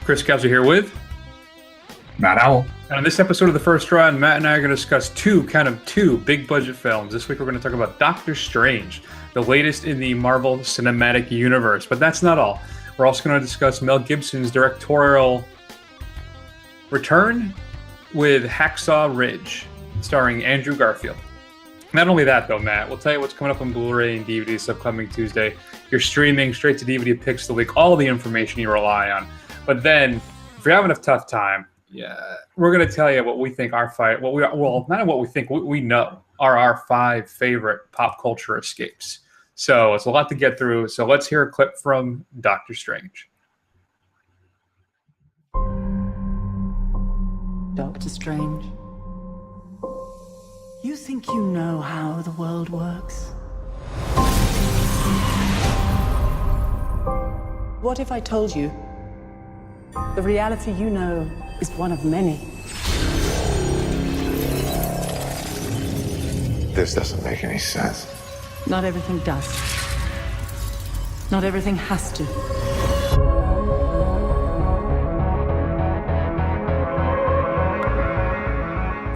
Chris Kelsey here with Matt Owl. And on this episode of The First Run, Matt and I are going to discuss two big budget films. This week we're going to talk about Doctor Strange, the latest in the Marvel Cinematic Universe. But that's not all. We're also going to discuss Mel Gibson's directorial return with Hacksaw Ridge, starring Andrew Garfield. Not only that, though, Matt, we'll tell you what's coming up on Blu-ray and DVD this upcoming Tuesday. You're streaming straight to DVD Picks the week, all the information you rely on. But then, if you're having a tough time, we're going to tell you what we think we know are our 5 favorite pop culture escapes. So it's a lot to get through. So let's hear a clip from Doctor Strange. Doctor Strange, you think you know how the world works? What if I told you the reality you know is one of many? This doesn't make any sense. Not everything does. Not everything has to.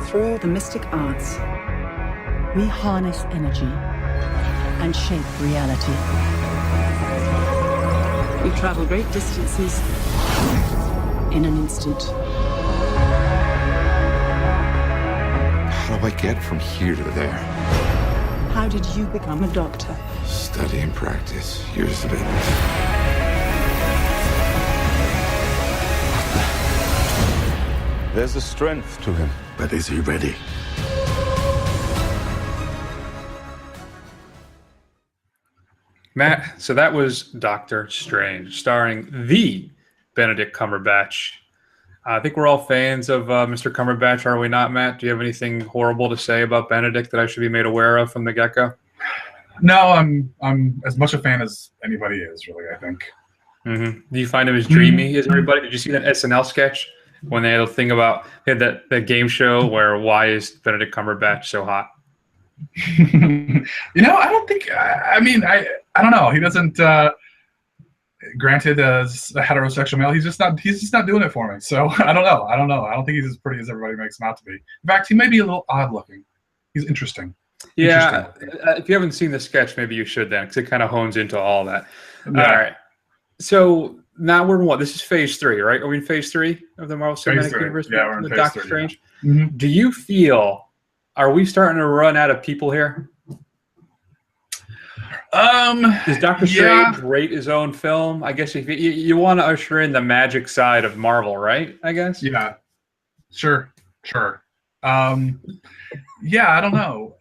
Through the mystic arts, we harness energy and shape reality. We travel great distances in an instant. How do I get from here to there? How did you become a doctor? Study and practice, years of it. There's a strength to him. But is he ready? Matt, so that was Doctor Strange, starring the Benedict Cumberbatch. I think we're all fans of Mr. Cumberbatch, are we not, Matt? Do you have anything horrible to say about Benedict that I should be made aware of from the get-go? No, I'm as much a fan as anybody is, really, I think. Mm-hmm. Do you find him as dreamy as everybody? Did you see that SNL sketch when they had a thing about they had that game show where why is Benedict Cumberbatch so hot? I don't think. I don't know. He doesn't. Granted, as a heterosexual male, he's just not doing it for me. So I don't know. I don't think he's as pretty as everybody makes him out to be. In fact, he may be a little odd looking. He's interesting. Yeah. If you haven't seen the sketch, maybe you should then, because it kind of hones into all that. Yeah. All right. So now we're in what? This is phase 3, right? Are we in phase 3 of the Marvel Cinematic Universe? Yeah, we're in with phase Doctor 3, Strange. Yeah. Mm-hmm. Do you feel? Are we starting to run out of people here? Does Doctor Strange rate his own film? I guess if you want to usher in the magic side of Marvel, right? I guess. Yeah. Sure. Yeah, I don't know.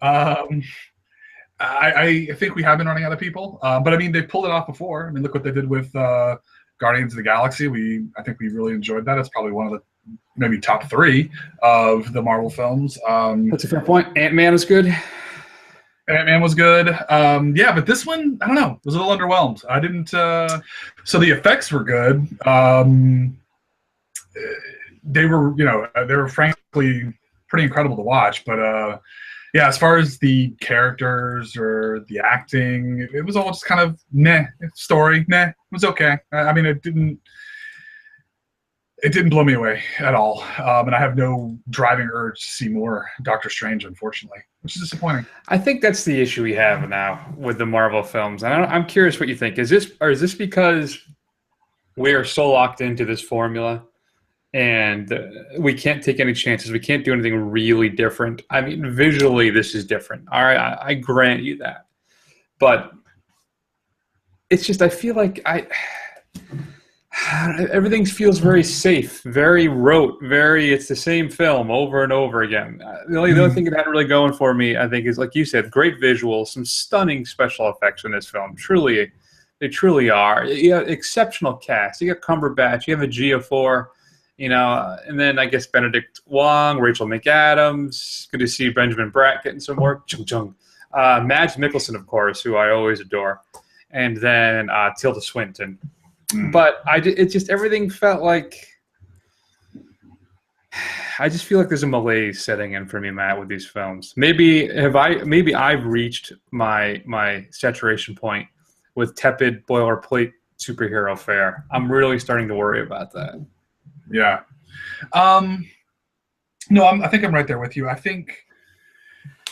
I think we have been running out of people, but I mean they pulled it off before. I mean, look what they did with Guardians of the Galaxy. I think we really enjoyed that. It's probably one of the maybe top 3 of the Marvel films. That's a fair point. Ant-Man is good. Ant-Man was good. Yeah, but this one, I don't know, was a little underwhelmed. I didn't. So the effects were good. They were frankly pretty incredible to watch. But yeah, as far as the characters or the acting, it was all just kind of meh. Story, meh. It was okay. I mean, it didn't blow me away at all. And I have no driving urge to see more Doctor Strange, unfortunately, which is disappointing. I think that's the issue we have now with the Marvel films. And I'm curious what you think. Is this because we are so locked into this formula and we can't take any chances? We can't do anything really different. I mean, visually, this is different. All right, I grant you that. But it's just, I feel like everything feels very safe, very rote, it's the same film over and over again. The only thing that had really going for me, I think, is, like you said, great visuals, some stunning special effects in this film. They truly are. You have exceptional cast. You got Cumberbatch, you have a Ejiofor, and then I guess Benedict Wong, Rachel McAdams. Good to see Benjamin Bratt getting some work. Mads Mikkelsen, of course, who I always adore. And then Tilda Swinton. But it just, everything felt like, I just feel like there's a malaise setting in for me, Matt, with these films. Maybe I've reached my saturation point with tepid boilerplate superhero fare. I'm really starting to worry about that. Yeah. No, I think I'm right there with you. I think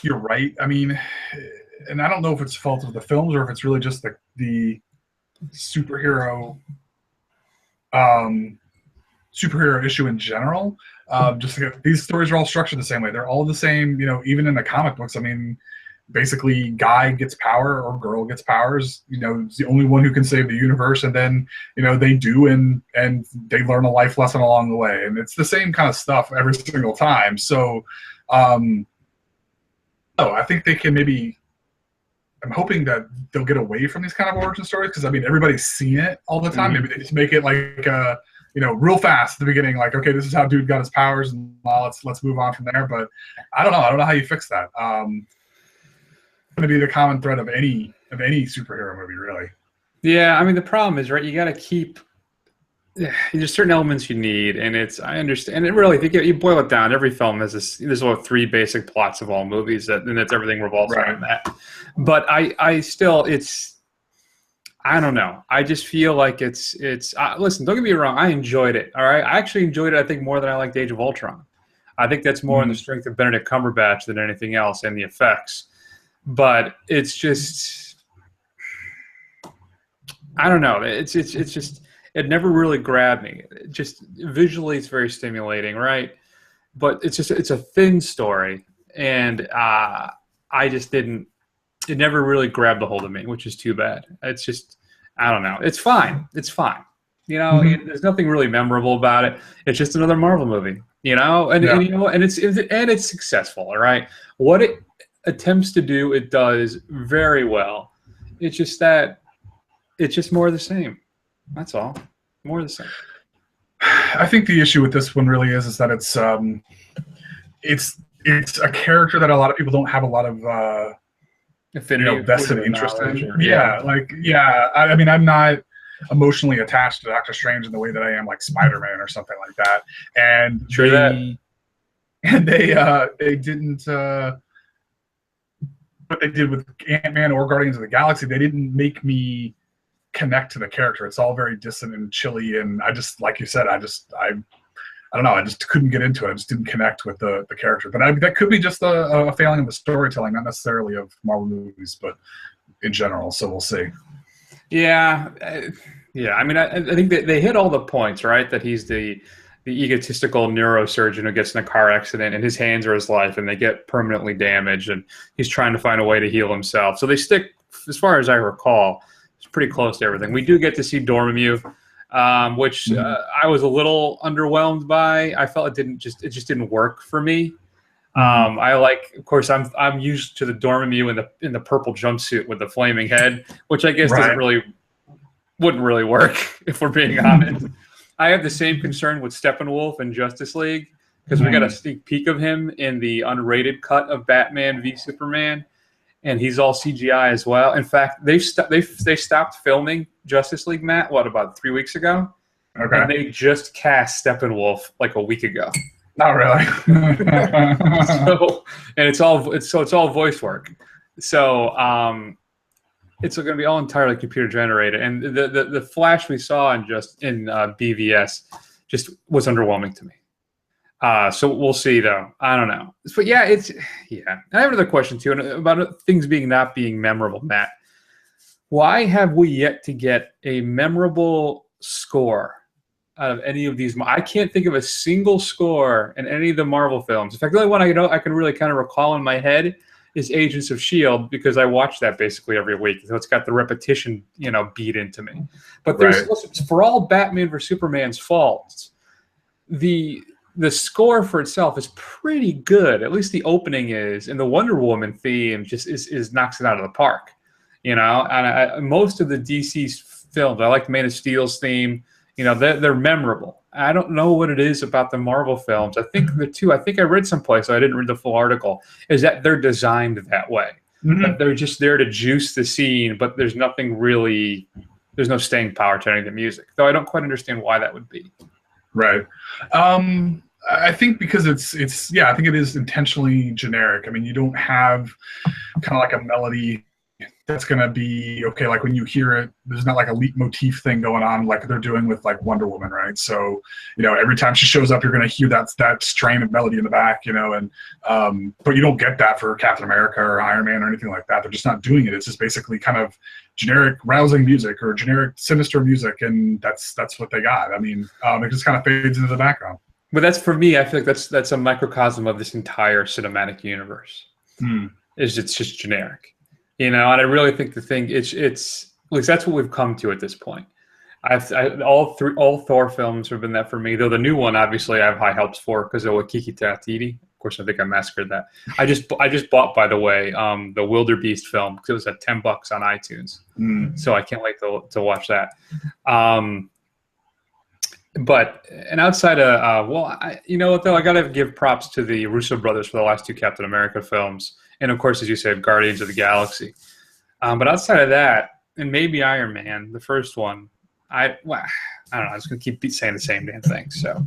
you're right. I mean, and I don't know if it's fault of the films or if it's really just the superhero superhero issue in general. Just these stories are all structured the same way. They're all the same, you know, even in the comic books. I mean, basically guy gets power or girl gets powers, you know, it's the only one who can save the universe, and then, you know, they do, and they learn a life lesson along the way, and it's the same kind of stuff every single time. So I think they can maybe, I'm hoping that they'll get away from these kind of origin stories, because I mean everybody's seen it all the time. Maybe they just make it like you know, real fast at the beginning, like, okay, this is how dude got his powers, and let's move on from there. But I don't know how you fix that. Going to be the common thread of any superhero movie, really. Yeah, I mean the problem is, right, you got to keep, there's certain elements you need, and I understand, and it really, if you boil it down, every film has there's about 3 basic plots of all movies, and that's everything revolves around that. But I still, I don't know. I just feel like it's listen, don't get me wrong, I enjoyed it. All right, I actually enjoyed it, I think, more than I liked Age of Ultron. I think that's more on the strength of Benedict Cumberbatch than anything else, and the effects. But it's just, I don't know. It's just, it never really grabbed me. Just visually, it's very stimulating, right? But it's a thin story, and I just didn't. It never really grabbed a hold of me, which is too bad. It's just, I don't know. It's fine. It's fine. You know, there's nothing really memorable about it. It's just another Marvel movie. You know, and you know, and it's successful. All right, what it attempts to do, it does very well. It's just that it's just more of the same. That's all. More of the same. I think the issue with this one really is that it's a character that a lot of people don't have a lot of affinity, you know, vested interest in. I mean, I'm not emotionally attached to Doctor Strange in the way that I am like Spider-Man or something like that. And they didn't. What they did with Ant-Man or Guardians of the Galaxy, they didn't make me connect to the character. It's all very distant and chilly, and I just, like you said, I don't know, I just couldn't get into it. I just didn't connect with the character. But that could be just a failing of the storytelling, not necessarily of Marvel movies, but in general. So we'll see. Yeah. I mean, I think that they hit all the points, right? That he's the egotistical neurosurgeon who gets in a car accident and his hands are his life and they get permanently damaged, and he's trying to find a way to heal himself. So they stick, as far as I recall, it's pretty close to everything. We do get to see Dormammu, which I was a little underwhelmed by. I felt it just didn't work for me. I like, of course, I'm used to the Dormammu in the purple jumpsuit with the flaming head, which I guess wouldn't really work if we're being honest. I have the same concern with Steppenwolf in Justice League, because we got a sneak peek of him in the unrated cut of Batman v Superman, and he's all CGI as well. In fact, they stopped filming Justice League, Matt, about 3 weeks ago? Okay. And they just cast Steppenwolf like a week ago. Not really. It's all voice work. So it's going to be all entirely computer generated, and the Flash we saw in BVS just was underwhelming to me. So we'll see, though. I don't know, but yeah. I have another question too, about things not being memorable, Matt. Why have we yet to get a memorable score out of any of these? I can't think of a single score in any of the Marvel films. In fact, the only one I can really kind of recall in my head is Agents of S.H.I.E.L.D., because I watch that basically every week. So it's got the repetition, beat into me. But for all Batman vs Superman's faults, the score for itself is pretty good. At least the opening is, and the Wonder Woman theme just is knocks it out of the park. And most of the DC films, I like Man of Steel's theme. They're memorable. I don't know what it is about the Marvel films. I think I read someplace, so I didn't read the full article, is that they're designed that way. That they're just there to juice the scene, but there's nothing really, there's no staying power to any of the music. Though I don't quite understand why that would be. Right. I think because I think it is intentionally generic. I mean, you don't have kind of like a melody that's going to be okay. Like when you hear it, there's not like a leitmotif thing going on like they're doing with like Wonder Woman, right? So, every time she shows up, you're going to hear that strain of melody in the back, and but you don't get that for Captain America or Iron Man or anything like that. They're just not doing it. It's just basically kind of generic rousing music or generic sinister music, and that's what they got. I mean, it just kind of fades into the background. But that's, for me, I feel like that's a microcosm of this entire cinematic universe. It's just generic. And I really think the thing it's at least that's what we've come to at this point. All Thor films have been that for me. Though the new one, obviously, I have high hopes for because of Kiki Tatiti. Of course, I think I massacred that. I just bought, by the way, the Wildebeest film because it was at $10 on iTunes. So I can't wait to watch that. But outside of I got to give props to the Russo brothers for the last 2 Captain America films. And, of course, as you said, Guardians of the Galaxy. But outside of that, and maybe Iron Man, the first one, I don't know. I'm just going to keep saying the same damn thing. So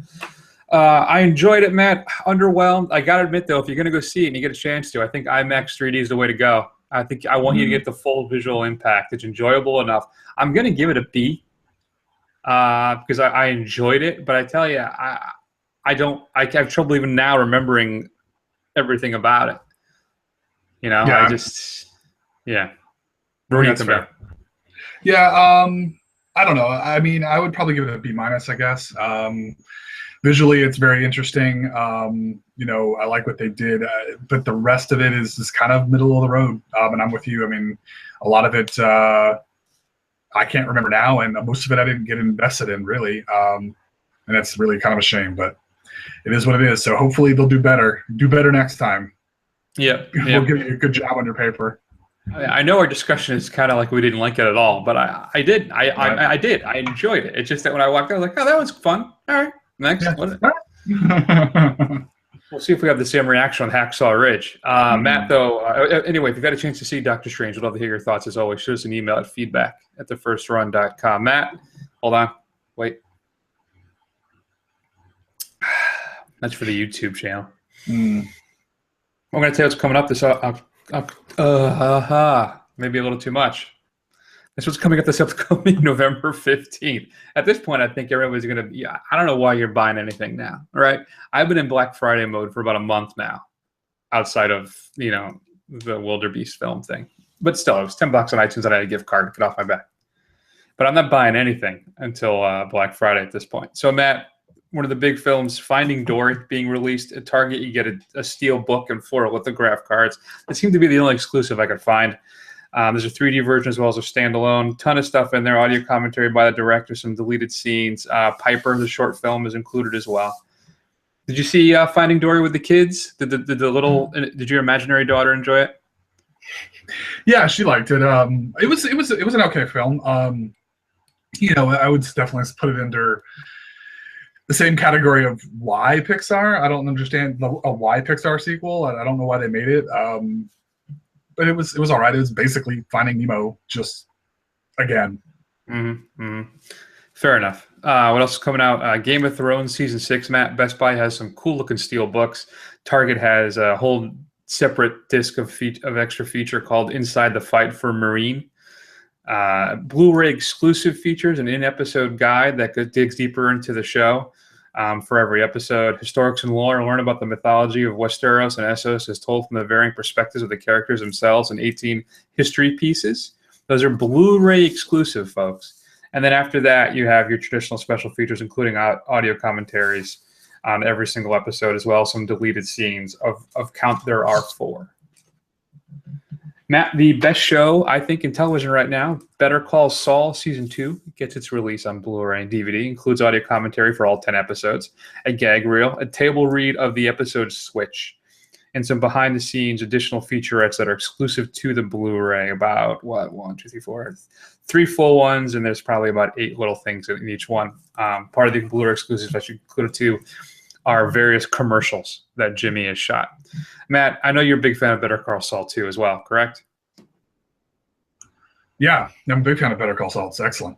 I enjoyed it, Matt. Underwhelmed. I got to admit, though, if you're going to go see it and you get a chance to, I think IMAX 3D is the way to go. I want you to get the full visual impact. It's enjoyable enough. I'm going to give it a B because I enjoyed it. But I tell you, I have trouble even now remembering everything about it. Yeah. Ruining it to me. Yeah, I don't know. I mean, I would probably give it a B-, I guess. Visually, it's very interesting. I like what they did, but the rest of it is just kind of middle of the road. And I'm with you. I mean, a lot of it I can't remember now, and most of it I didn't get invested in, really. And that's really kind of a shame, but it is what it is. So hopefully they'll do better. Do better next time. Yeah. We'll give you a good job on your paper. I know our discussion is kind of like we didn't like it at all, but I did. I did. I enjoyed it. It's just that when I walked out, I was like, oh, that was fun. All right. Next. Yeah. We'll see if we have the same reaction on Hacksaw Ridge. Matt, though, anyway, if you've got a chance to see Doctor Strange, we'd love to hear your thoughts as always. Shoot us an email at feedback@thefirstrun.com. Matt, hold on. Wait. That's for the YouTube channel. I'm going to tell you what's coming up this maybe a little too much. This was coming up this upcoming November 15th. At this point, I think everybody's going to be, I don't know why you're buying anything now, right? I've been in Black Friday mode for about a month now, outside of, the Wildebeest film thing. But still, it was $10 on iTunes and I had a gift card to get off my back. But I'm not buying anything until Black Friday at this point. So, Matt, one of the big films, Finding Dory, being released at Target. You get a steel book and 4 lithograph cards. It seemed to be the only exclusive I could find. There's a 3D version as well as a standalone. Ton of stuff in there. Audio commentary by the director, some deleted scenes. Piper, the short film, is included as well. Did you see Finding Dory with the kids? Did your imaginary daughter enjoy it? Yeah, she liked it. It was an okay film. I would definitely put it under the same category of why Pixar. I don't understand a why Pixar sequel. I don't know why they made it. But it was all right. It was basically Finding Nemo just again. Fair enough. What else is coming out? Game of Thrones Season 6, Matt. Best Buy has some cool-looking steel books. Target has a whole separate disc of extra feature called Inside the Fight for Marine. Blu-ray exclusive features, an in-episode guide that digs deeper into the show for every episode. Historics and lore, learn about the mythology of Westeros and Essos as told from the varying perspectives of the characters themselves in 18 history pieces. Those are Blu-ray exclusive, folks. And then after that, you have your traditional special features, including audio commentaries on every single episode, as well as some deleted scenes of count there are 4. Matt, the best show, I think, in television right now, Better Call Saul Season 2 gets its release on Blu-ray and DVD, includes audio commentary for all 10 episodes, a gag reel, a table read of the episode Switch, and some behind-the-scenes additional featurettes that are exclusive to the Blu-ray, about, 3 full ones, and there's probably about 8 little things in each one. Part of the Blu-ray exclusives that you included too are various commercials that Jimmy has shot. Matt, I know you're a big fan of Better Call Saul too as well, correct? Yeah, I'm a big fan of Better Call Saul. It's excellent.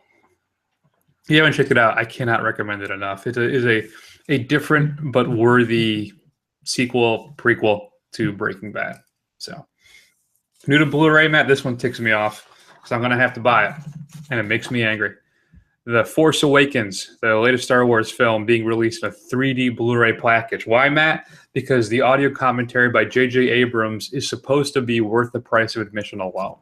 If you haven't checked it out, I cannot recommend it enough. It is a different but worthy prequel to Breaking Bad. So New to Blu-ray, Matt, this one ticks me off because I'm going to have to buy it, and it makes me angry. The Force Awakens, the latest Star Wars film, being released in a 3D Blu-ray package. Why, Matt? Because the audio commentary by J.J. Abrams is supposed to be worth the price of admission alone.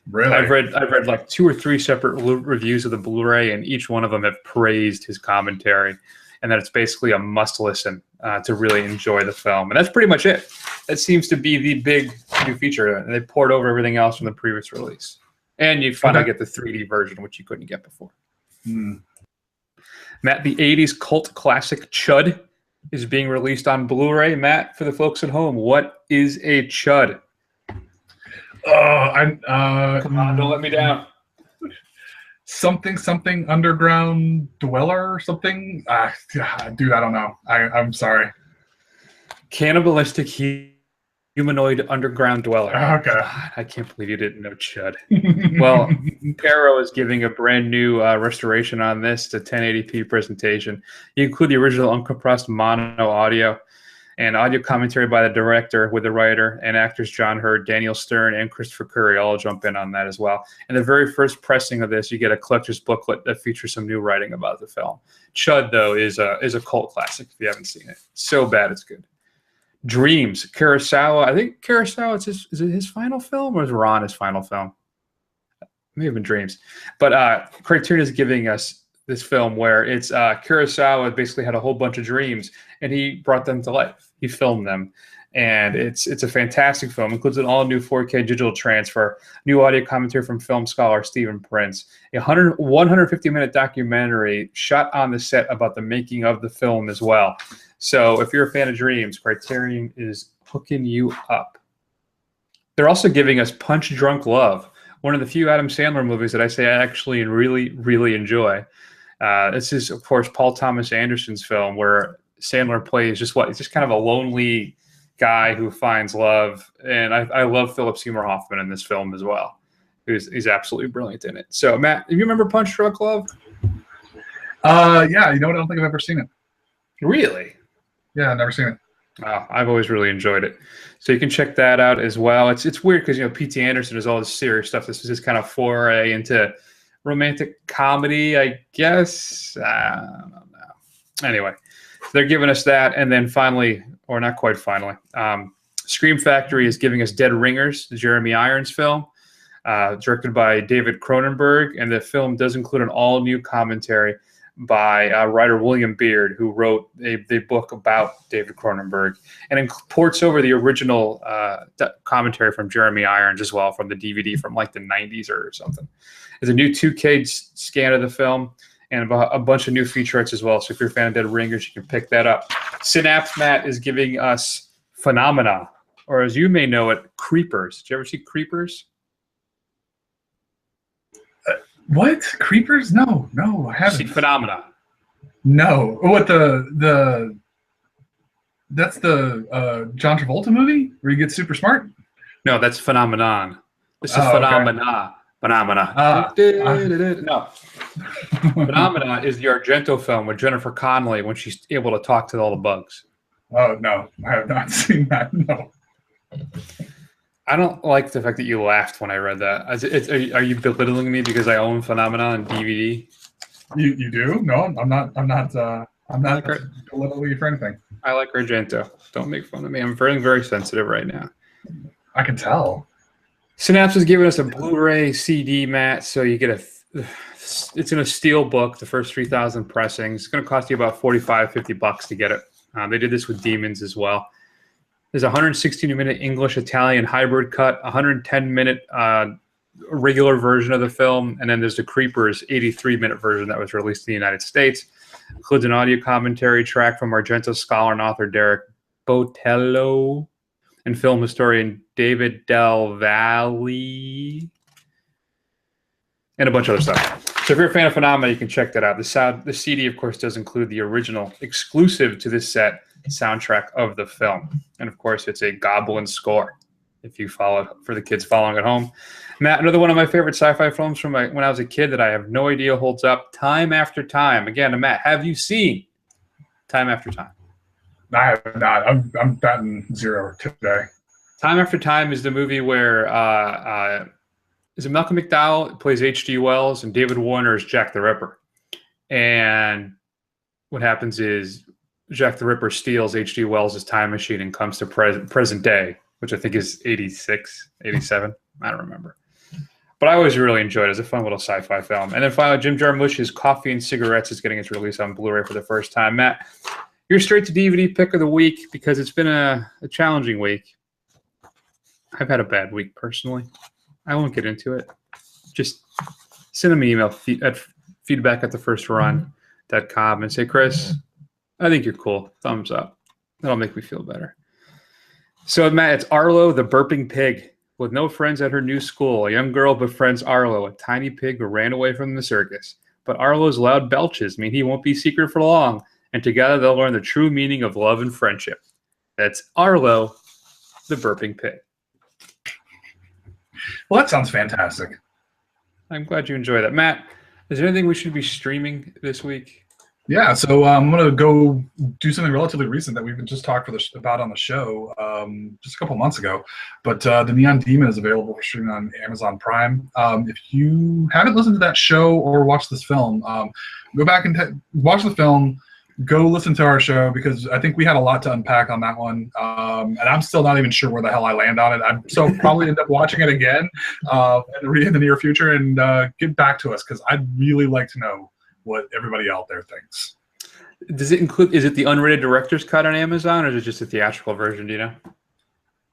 Really? I've read like 2 or 3 separate reviews of the Blu-ray, and each one of them have praised his commentary, and that it's basically a must-listen to really enjoy the film. And that's pretty much it. That seems to be the big new feature. They poured over everything else from the previous release. And you finally get the 3D version, which you couldn't get before. Matt, the 80s cult classic Chud is being released on Blu-ray. Matt, for the folks at home, what is a Chud? Come on, don't let me down. Something underground dweller or something. Dude, I don't know. I'm sorry. Cannibalistic humanoid underground dweller. Okay. God, I can't believe you didn't know Chud. Well, Caro is giving a brand new restoration on this. It's a 1080p presentation. You include the original uncompressed mono audio and audio commentary by the director with the writer and actors John Hurd, Daniel Stern, and Christopher Curry. I'll jump in on that as well. And the very first pressing of this, you get a collector's booklet that features some new writing about the film. Chud, though, is a cult classic if you haven't seen it. So bad it's good. Dreams, Kurosawa. I think Kurosawa, is it his final film or is Ron his final film? May have been Dreams. But Criterion is giving us this film where it's Kurosawa basically had a whole bunch of dreams and he brought them to life. He filmed them. And it's a fantastic film. It includes an all-new 4K digital transfer, new audio commentary from film scholar Stephen Prince, a 150-minute documentary shot on the set about the making of the film as well. So if you're a fan of Dreams, Criterion is hooking you up. They're also giving us Punch Drunk Love, one of the few Adam Sandler movies that I say I actually really, really enjoy. This is, of course, Paul Thomas Anderson's film where Sandler plays just kind of a lonely guy who finds love. And I love Philip Seymour Hoffman in this film as well. He's absolutely brilliant in it. So, Matt, do you remember Punch Drunk Love? Yeah, you know what? I don't think I've ever seen it. Really? Yeah, I've never seen it. Oh, I've always really enjoyed it. So you can check that out as well. It's weird because, P.T. Anderson does all this serious stuff. This is his kind of foray into romantic comedy, I guess. I don't know. Anyway, they're giving us that. And then finally, or not quite finally, Scream Factory is giving us Dead Ringers, the Jeremy Irons film, directed by David Cronenberg. And the film does include an all-new commentary by writer William Beard, who wrote the book about David Cronenberg, and ports over the original commentary from Jeremy Irons as well from the DVD from like the 90s or something. There's a new 2K scan of the film and a bunch of new featurettes as well. So if you're a fan of Dead Ringers, you can pick that up. Synapse Matt is giving us Phenomena, or as you may know it, Creepers. Did you ever see Creepers? What? Creepers? No, I haven't. See Phenomena. No. What that's the John Travolta movie where he gets super smart? No, that's Phenomenon. This is Phenomena. Okay. Phenomena. No. Phenomena is the Argento film with Jennifer Connelly when she's able to talk to all the bugs. Oh, no. I have not seen that. No. I don't like the fact that you laughed when I read that. Are you belittling me because I own Phenomena on DVD? You do? No, I'm not belittling you for anything. I like Argento. Don't make fun of me. I'm very, very sensitive right now. I can tell. Synapse is giving us a Blu-ray CD, Matt, so you get it's in a steel book, the first 3,000 pressings. It's going to cost you about $45-50 to get it. They did this with Demons as well. There's a 116-minute English-Italian hybrid cut, 110-minute regular version of the film, and then there's the Creepers 83-minute version that was released in the United States. Includes an audio commentary track from Argento scholar and author Derek Botello and film historian David Del Valle, and a bunch of other stuff. So if you're a fan of Phenomena, you can check that out. The CD, of course, does include the original exclusive to this set soundtrack of the film. And of course, it's a Goblin score if you follow for the kids following at home. Matt, another one of my favorite sci-fi films from when I was a kid that I have no idea holds up, Time After Time. Again, Matt, have you seen Time After Time? I have not. I'm batting 0 today. Time After Time is the movie where is it Malcolm McDowell plays H.G. Wells and David Warner is Jack the Ripper. And what happens is Jack the Ripper steals H.G. Wells' time machine and comes to present day, which I think is 86, 87. I don't remember. But I always really enjoyed it as a fun little sci-fi film. And then finally, Jim Jarmusch's Coffee and Cigarettes is getting its release on Blu-ray for the first time. Matt, you're straight to DVD pick of the week because it's been a challenging week. I've had a bad week personally. I won't get into it. Just send them an email at feedback@thefirstrun.com and say, Chris, I think you're cool. Thumbs up. That'll make me feel better. So, Matt, it's Arlo the burping pig. With no friends at her new school, a young girl befriends Arlo, a tiny pig who ran away from the circus. But Arlo's loud belches mean he won't be secret for long, and together they'll learn the true meaning of love and friendship. That's Arlo the burping pig. Well, that sounds fantastic. I'm glad you enjoyed that. Matt, is there anything we should be streaming this week? Yeah, so I'm going to go do something relatively recent that we've just talked about on the show just a couple months ago. But The Neon Demon is available for streaming on Amazon Prime. If you haven't listened to that show or watched this film, go back and watch the film. Go listen to our show because I think we had a lot to unpack on that one. And I'm still not even sure where the hell I land on it. So probably end up watching it again in the near future and get back to us because I'd really like to know what everybody out there thinks. Does it include, is it the unrated director's cut on Amazon or is it just a theatrical version? Do you know?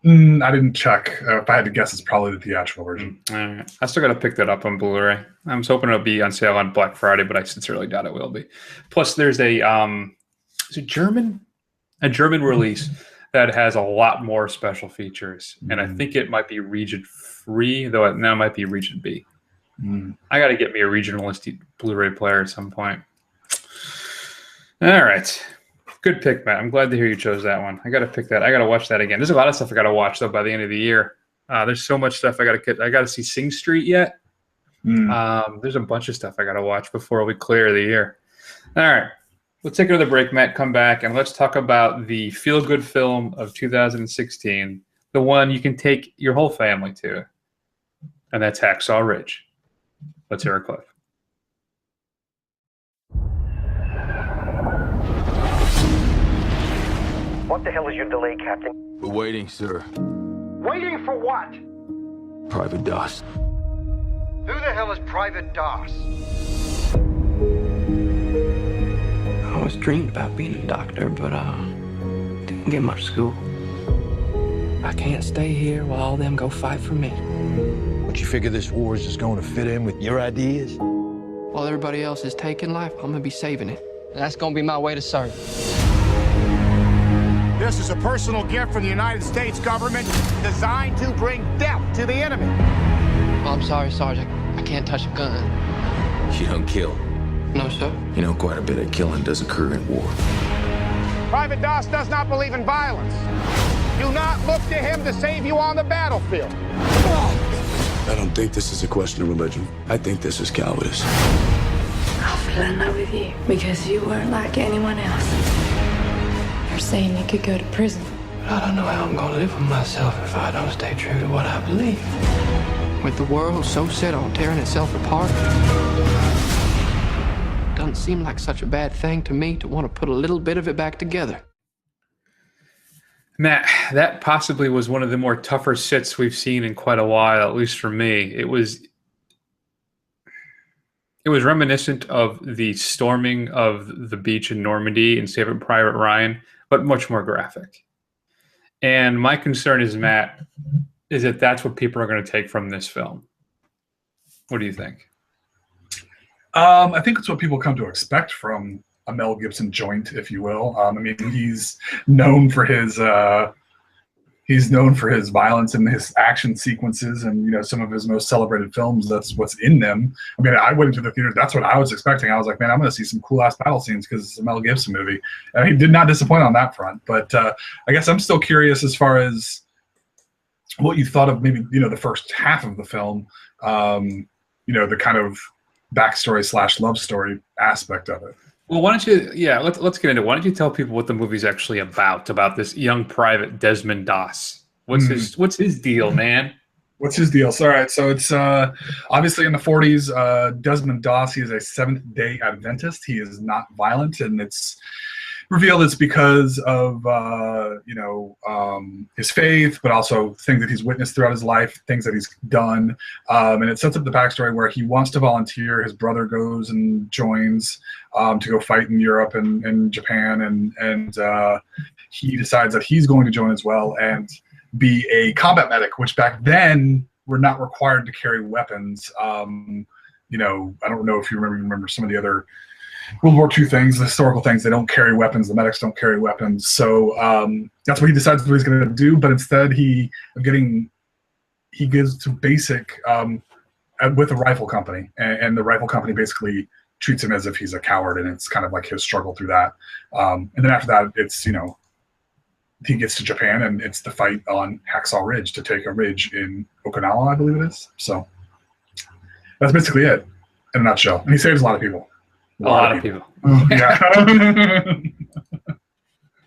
I didn't check. If I had to guess, it's probably the theatrical version. All right. I still got to pick that up on Blu-ray. I was hoping it'll be on sale on Black Friday, but I sincerely doubt it will be. Plus, there's a is it German release that has a lot more special features, and I think it might be region free, though now it might be region B. I got to get me a regionalistic Blu-ray player at some point. All right. Good pick, Matt. I'm glad to hear you chose that one. I got to pick that. I got to watch that again. There's a lot of stuff I got to watch, though, by the end of the year. There's so much stuff I got to see Sing Street yet. There's a bunch of stuff I got to watch before we clear the year. All right. Let's take another break, Matt. Come back, and let's talk about the feel-good film of 2016, the one you can take your whole family to, and that's Hacksaw Ridge. Let's hear a clip. What the hell is your delay, Captain? We're waiting, sir. Waiting for what? Private DOS. Who the hell is Private DOS? I always dreamed about being a doctor, but didn't get much school. I can't stay here while all them go fight for me. But you figure this war is just going to fit in with your ideas? While everybody else is taking life, I'm gonna be saving it. And that's gonna be my way to serve. This is a personal gift from the United States government designed to bring death to the enemy. Well, I'm sorry, Sergeant. I can't touch a gun. You don't kill. No, sir. You know, quite a bit of killing does occur in war. Private DOS does not believe in violence. Do not look to him to save you on the battlefield. I don't think this is a question of religion. I think this is cowardice. I fell in love with you because you weren't like anyone else. You're saying you could go to prison. But I don't know how I'm gonna live with myself if I don't stay true to what I believe. With the world so set on tearing itself apart, it doesn't seem like such a bad thing to me to want to put a little bit of it back together. Matt, that possibly was one of the more tougher sits we've seen in quite a while, at least for me. It was reminiscent of the storming of the beach in Normandy in Saving Private Ryan, but much more graphic. And my concern is, Matt, is that that's what people are going to take from this film. What do you think? I think it's what people come to expect from a Mel Gibson joint, if you will. I mean, he's known for his violence and his action sequences, and you know, some of his most celebrated films. That's what's in them. I mean, I went into the theater. That's what I was expecting. I was like, man, I'm going to see some cool ass battle scenes because it's a Mel Gibson movie. And he did not disappoint on that front. But I guess I'm still curious as far as what you thought of maybe, you know, the first half of the film. You know, the kind of backstory / love story aspect of it. Well, why don't you, let's get into it. Why don't you tell people what the movie's actually about this young private Desmond Doss? What's his deal, man? What's his deal? So, all right, so it's obviously in the 40s. Desmond Doss, he is a Seventh-day Adventist. He is not violent, and it's revealed it's because of his faith, but also things that he's witnessed throughout his life, things that he's done, and it sets up the backstory where he wants to volunteer. His brother goes and joins to go fight in Europe and Japan, and he decides that he's going to join as well and be a combat medic, which back then were not required to carry weapons. I don't know if you remember some of the other World War II things, the historical things. They don't carry weapons. The medics don't carry weapons. So that's what he decides what he's going to do. But instead, he gives to basic with a rifle company, and the rifle company basically treats him as if he's a coward, and it's kind of like his struggle through that. And then after that, it's he gets to Japan, and it's the fight on Hacksaw Ridge to take a ridge in Okinawa, I believe it is. So that's basically it in a nutshell. And he saves a lot of people. A lot of people. Yeah.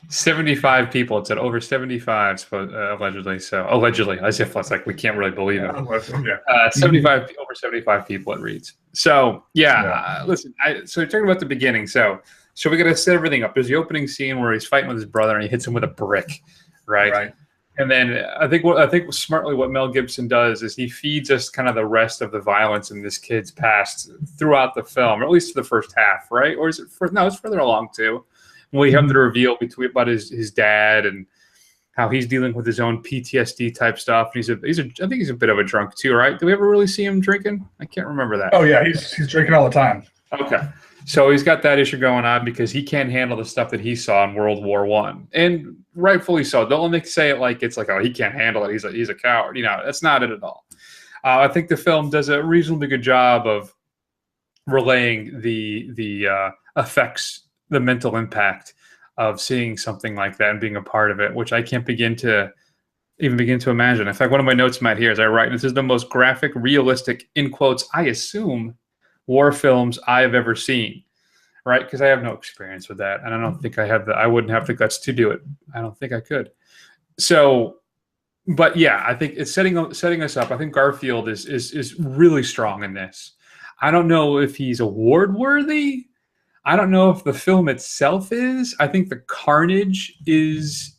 75 people. It said over 75, allegedly. So allegedly, as if it's like we can't really believe it. Yeah. 75 over 75 people it reads. So listen. So talking about the beginning. So we got to set everything up. There's the opening scene where he's fighting with his brother and he hits him with a brick, right? Right. And then I think smartly what Mel Gibson does is he feeds us kind of the rest of the violence in this kid's past throughout the film, or at least the first half, right? Or is it no, it's further along too. When we have the reveal about his dad and how he's dealing with his own PTSD type stuff. And I think he's a bit of a drunk too, right? Do we ever really see him drinking? I can't remember that. Oh yeah, he's drinking all the time. Okay. So he's got that issue going on because he can't handle the stuff that he saw in World War I, and rightfully so. Don't let me say it like it's like, oh, he can't handle it. He's a coward. That's not it at all. I think the film does a reasonably good job of relaying the effects, the mental impact of seeing something like that and being a part of it, which I can't begin to imagine. In fact, one of my notes might here is I write, this is the most graphic, realistic, in quotes, I assume, war films I have ever seen, right? Because I have no experience with that, and I don't think I wouldn't have the guts to do it. I don't think I could. So, but yeah, I think it's setting us up. I think Garfield is really strong in this. I don't know if he's award worthy. I don't know if the film itself is. I think the carnage is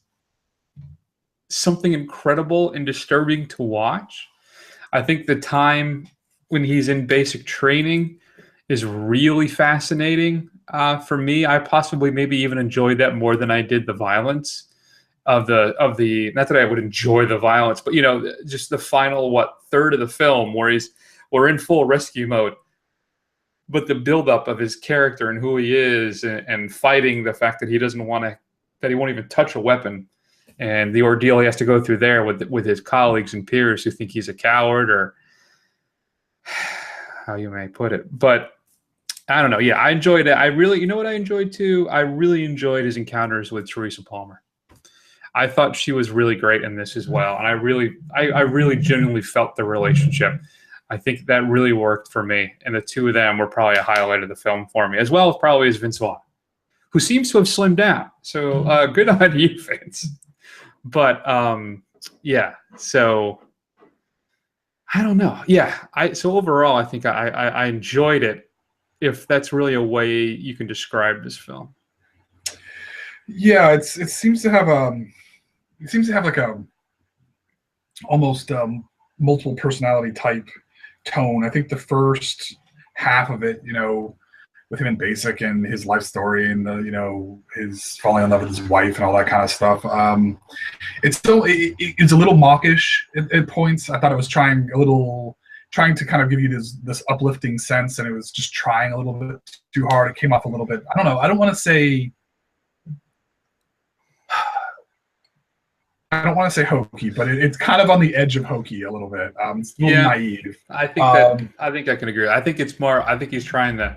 something incredible and disturbing to watch. I think the time when he's in basic training is really fascinating for me. I possibly maybe even enjoyed that more than I did the violence of the not that I would enjoy the violence, but just the final third of the film where we're in full rescue mode, but the buildup of his character and who he is and fighting the fact that he won't even touch a weapon, and the ordeal he has to go through there with his colleagues and peers who think he's a coward, or how you may put it. But I don't know. Yeah, I enjoyed it. What I enjoyed too? I really enjoyed his encounters with Teresa Palmer. I thought she was really great in this as well. And I really genuinely felt the relationship. I think that really worked for me. And the two of them were probably a highlight of the film for me, as well as probably as Vince Vaughn, who seems to have slimmed down. So good on you, Vince. But yeah, so I don't know. Yeah. So overall, I think I enjoyed it, if that's really a way you can describe this film. Yeah, it seems to have like a almost multiple personality type tone. I think the first half of it, with him in basic and his life story and his falling in love with his wife and all that kind of stuff. It's a little mawkish at points. I thought it was trying to kind of give you this uplifting sense, and it was just trying a little bit too hard. It came off a little bit. I don't know. I don't want to say hokey, but it's kind of on the edge of hokey a little bit. It's a little naive. I think I can agree. I think it's more. I think he's trying to.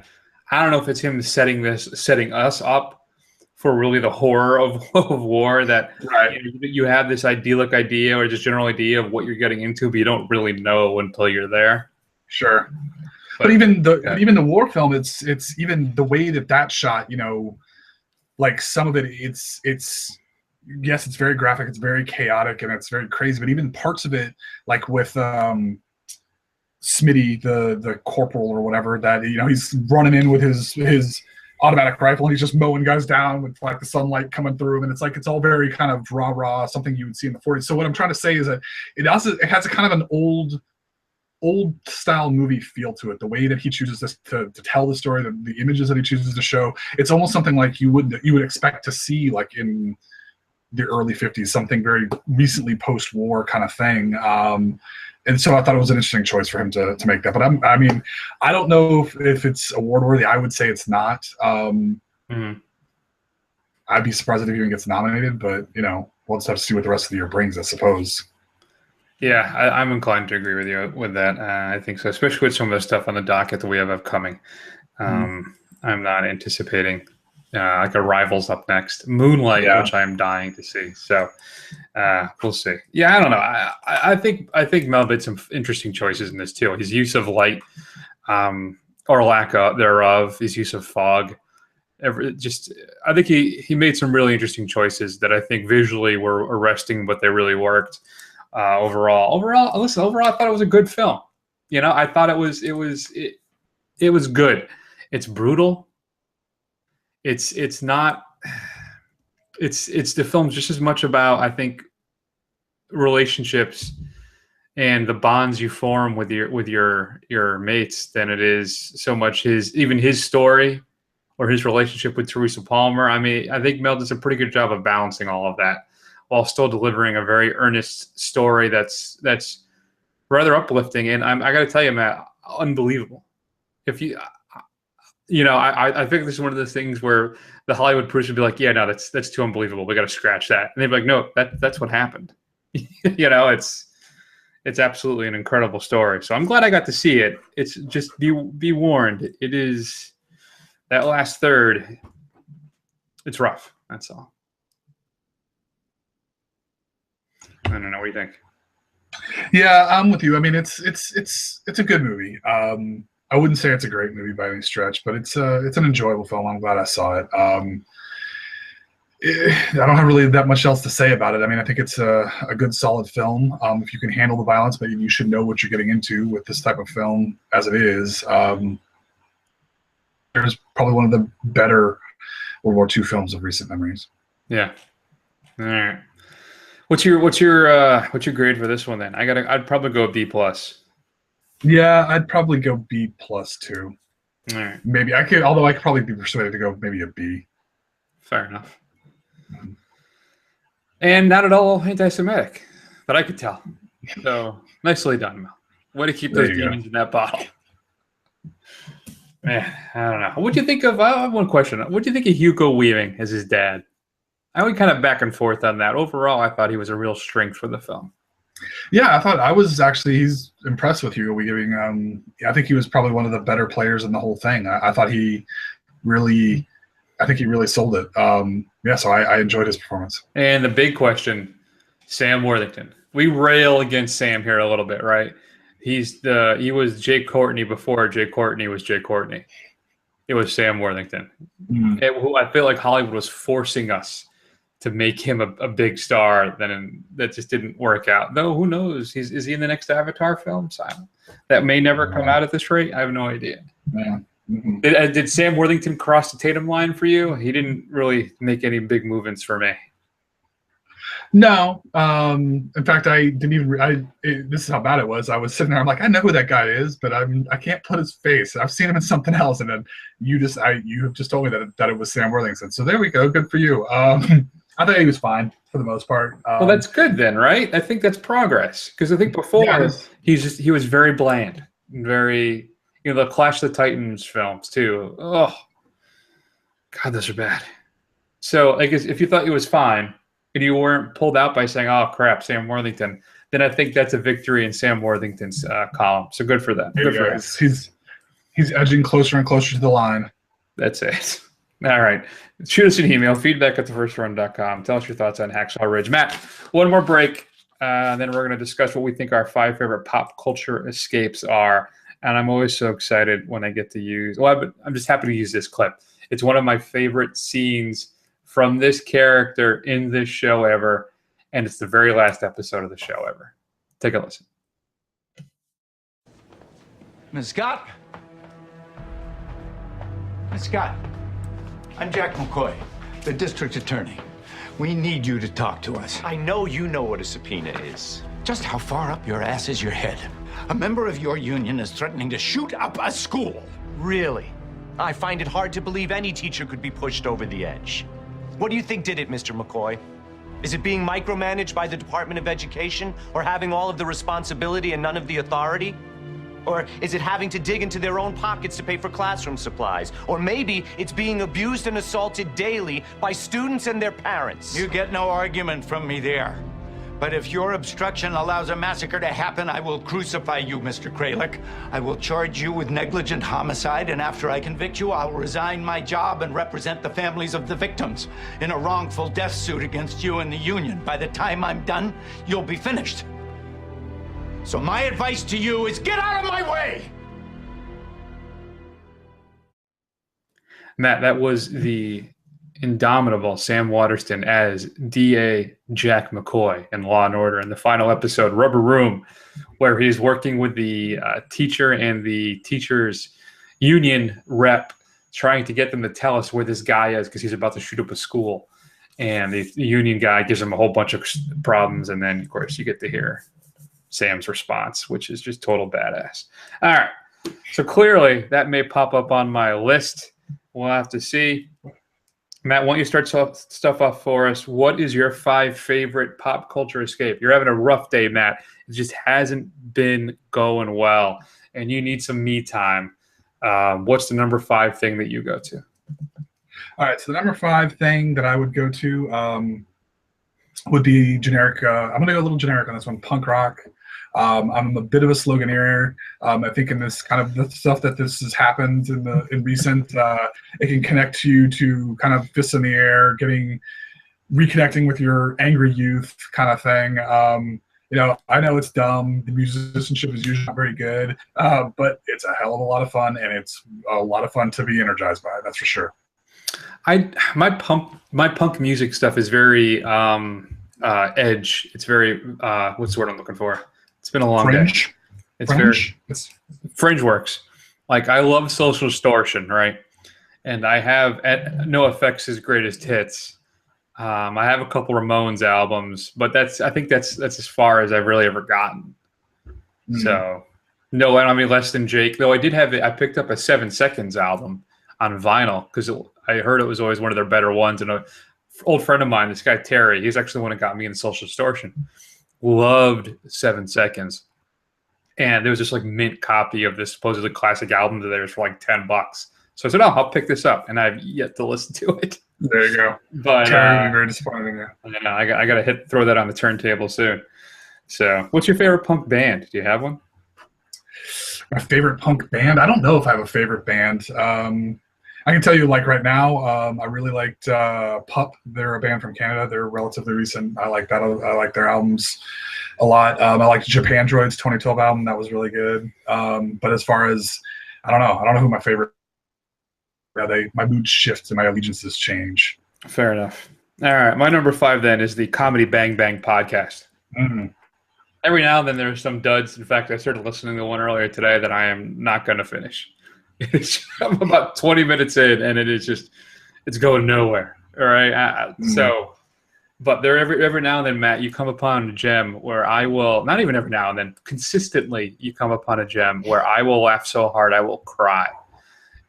I don't know if it's him setting us up for really the horror of war, that right. You have this idyllic idea or just general idea of what you're getting into, but you don't really know until you're there. Sure. But even the war film, it's even the way that shot, like some of it, it's yes, it's very graphic, it's very chaotic, and it's very crazy. But even parts of it, like with Smitty, the corporal or whatever, that he's running in with his automatic rifle and he's just mowing guys down with like the sunlight coming through him, and it's all very kind of rah, something you would see in the 40s. So what I'm trying to say is that it has a kind of an old style movie feel to it. The way that he chooses to tell the story, the images that he chooses to show, it's almost something like you would expect to see like in the early 50s, something very recently post-war kind of thing. And so I thought it was an interesting choice for him to make that. But I don't know if it's award worthy. I would say it's not. I'd be surprised if it even gets nominated, but we'll just have to see what the rest of the year brings, I suppose. Yeah, I'm inclined to agree with you with that. I think so, especially with some of the stuff on the docket that we have upcoming. I'm not anticipating like Arrival's up next, Moonlight, which I'm dying to see. So we'll see. Yeah, I don't know. I think Mel made some interesting choices in this too. His use of light, or lack thereof, his use of fog. I think he made some really interesting choices that I think visually were arresting, but they really worked. Overall, I thought it was a good film. I thought it was good. It's brutal. It's the film's just as much about, I think, relationships and the bonds you form with your mates than it is so much his story or his relationship with Teresa Palmer. I mean, I think Mel does a pretty good job of balancing all of that while still delivering a very earnest story that's rather uplifting. And I got to tell you, Matt, unbelievable. If I think this is one of those things where the Hollywood producer would be like, yeah, no, that's too unbelievable. We got to scratch that. And they'd be like, no, that's what happened. It's absolutely an incredible story. So I'm glad I got to see it. It's just be warned. It is that last third. It's rough. That's all. I don't know. What do you think? Yeah, I'm with you. I mean, it's a good movie. I wouldn't say it's a great movie by any stretch, but it's an enjoyable film. I'm glad I saw it. I don't have really that much else to say about it. I mean, I think it's a good, solid film. If you can handle the violence, but you should know what you're getting into with this type of film as it is. There's probably one of the better World War II films of recent memories. Yeah. All right. What's your grade for this one then? I'd probably go B+. Yeah, I'd probably go B+ too. All right. Maybe I could probably be persuaded to go maybe a B. Fair enough. And not at all anti-Semitic, but I could tell. So nicely done, Mel. Way to keep those demons in that bottle. Man, I don't know. What'd you think of? I have one question. What'd you think of Hugo Weaving as his dad? I went kind of back and forth on that. Overall, I thought he was a real strength for the film. Yeah, he's impressed with Hugo Weaving. I think he was probably one of the better players in the whole thing. I thought he really sold it. So I enjoyed his performance. And the big question, Sam Worthington. We rail against Sam here a little bit, right? He was Jay Courtney before Jay Courtney was Jay Courtney. It was Sam Worthington, who I feel like Hollywood was forcing us to make him a big star. Then that just didn't work out. Though who knows? Is he in the next Avatar film? Simon? That may never come out at this rate. I have no idea. Yeah. Mm-hmm. Did Sam Worthington cross the Tatum line for you? He didn't really make any big movements for me. No. In fact, I didn't even. This is how bad it was. I was sitting there. I'm like, I know who that guy is, but I can't put his face. I've seen him in something else, and then you have just told me that it was Sam Worthington. So there we go. Good for you. I thought he was fine for the most part. Well, that's good then, right? I think that's progress, because I think before he was very bland, very the Clash of the Titans films too. Oh, God, those are bad. So I guess if you thought he was fine and you weren't pulled out by saying, "Oh crap, Sam Worthington," then I think that's a victory in Sam Worthington's column. So good for that. Good for him. He's edging closer and closer to the line. That's it. All right. Shoot us an email, feedback@thefirstrun.com. Tell us your thoughts on Hacksaw Ridge. Matt, one more break, then we're going to discuss what we think our 5 favorite pop culture escapes are. And I'm always so excited when I get to use – I'm just happy to use this clip. It's one of my favorite scenes from this character in this show ever, and it's the very last episode of the show ever. Take a listen. Ms. Scott? Ms. Scott, I'm Jack McCoy, the district attorney. We need you to talk to us. I know you know what a subpoena is. Just how far up your ass is your head? A member of your union is threatening to shoot up a school. Really? I find it hard to believe any teacher could be pushed over the edge. What do you think did it, Mr. McCoy? Is it being micromanaged by the Department of Education, or having all of the responsibility and none of the authority? Or is it having to dig into their own pockets to pay for classroom supplies? Or maybe it's being abused and assaulted daily by students and their parents. You get no argument from me there. But if your obstruction allows a massacre to happen, I will crucify you, Mr. Kralik. I will charge you with negligent homicide, and after I convict you, I'll resign my job and represent the families of the victims in a wrongful death suit against you and the union. By the time I'm done, you'll be finished. So my advice to you is get out of my way! Matt, that was the indomitable Sam Waterston as D.A. Jack McCoy in Law & Order in the final episode, Rubber Room, where he's working with the teacher and the teacher's union rep, trying to get them to tell us where this guy is because he's about to shoot up a school. And the union guy gives him a whole bunch of problems, and then, of course, you get to hear Sam's response, which is just total badass. All right. So clearly that may pop up on my list. We'll have to see. Matt, why don't you start stuff off for us? What is your 5 favorite pop culture escape? You're having a rough day, Matt. It just hasn't been going well, and you need some me time. What's the number 5 thing that you go to? All right, so the number 5 thing that I would go to would be generic. I'm going to go a little generic on this one, punk rock. I'm a bit of a sloganeer. I think in this kind of the stuff that this has happened in recent, it can connect you to kind of fists in the air, reconnecting with your angry youth kind of thing. I know it's dumb. The musicianship is usually not very good, but it's a hell of a lot of fun, and it's a lot of fun to be energized by. That's for sure. My punk music stuff is very edge. It's very what's the word I'm looking for? It's been a long Fringe. day. It's Fringe works. Like, I love Social Distortion, right? And I have No Effects' greatest hits. I have a couple Ramones albums, but I think that's as far as I've really ever gotten. Mm-hmm. So no, I don't mean Less Than Jake. Though I did have I picked up a 7 Seconds album on vinyl because I heard it was always one of their better ones. And an old friend of mine, this guy Terry, he's actually the one that got me into Social Distortion. Loved 7 Seconds, and there was this like mint copy of this supposedly classic album of theirs for like $10. So I said, I'll pick this up, and I've yet to listen to it. There you go. But very disappointing. I got to throw that on the turntable soon. So, what's your favorite punk band? Do you have one? My favorite punk band? I don't know if I have a favorite band. I can tell you, like right now, I really liked Pup. They're a band from Canada. They're relatively recent. I like that. I like their albums a lot. I liked Japan Droid's 2012 album. That was really good. But as far as, I don't know who my favorite. My mood shifts and my allegiances change. Fair enough. All right, my number 5 then is the Comedy Bang Bang podcast. Mm-hmm. Every now and then there's some duds. In fact, I started listening to one earlier today that I am not going to finish. I'm about 20 minutes in, and it's going nowhere. All right. So, but there every now and then, Matt, you come upon a gem where I will, not even every now and then, consistently you come upon a gem where I will laugh so hard I will cry.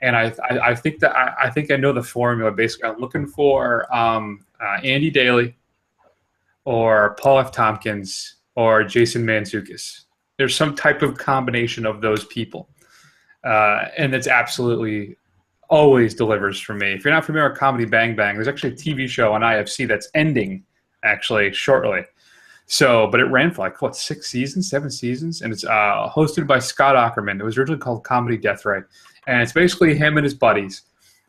And I think I know the formula. Basically, I'm looking for Andy Daly or Paul F. Tompkins or Jason Mantzoukas. There's some type of combination of those people. And it's absolutely always delivers for me. If you're not familiar with Comedy Bang Bang, there's actually a TV show on IFC that's ending actually shortly. So, but it ran for like, 7 seasons? And it's hosted by Scott Aukerman. It was originally called Comedy Death Ray. And it's basically him and his buddies.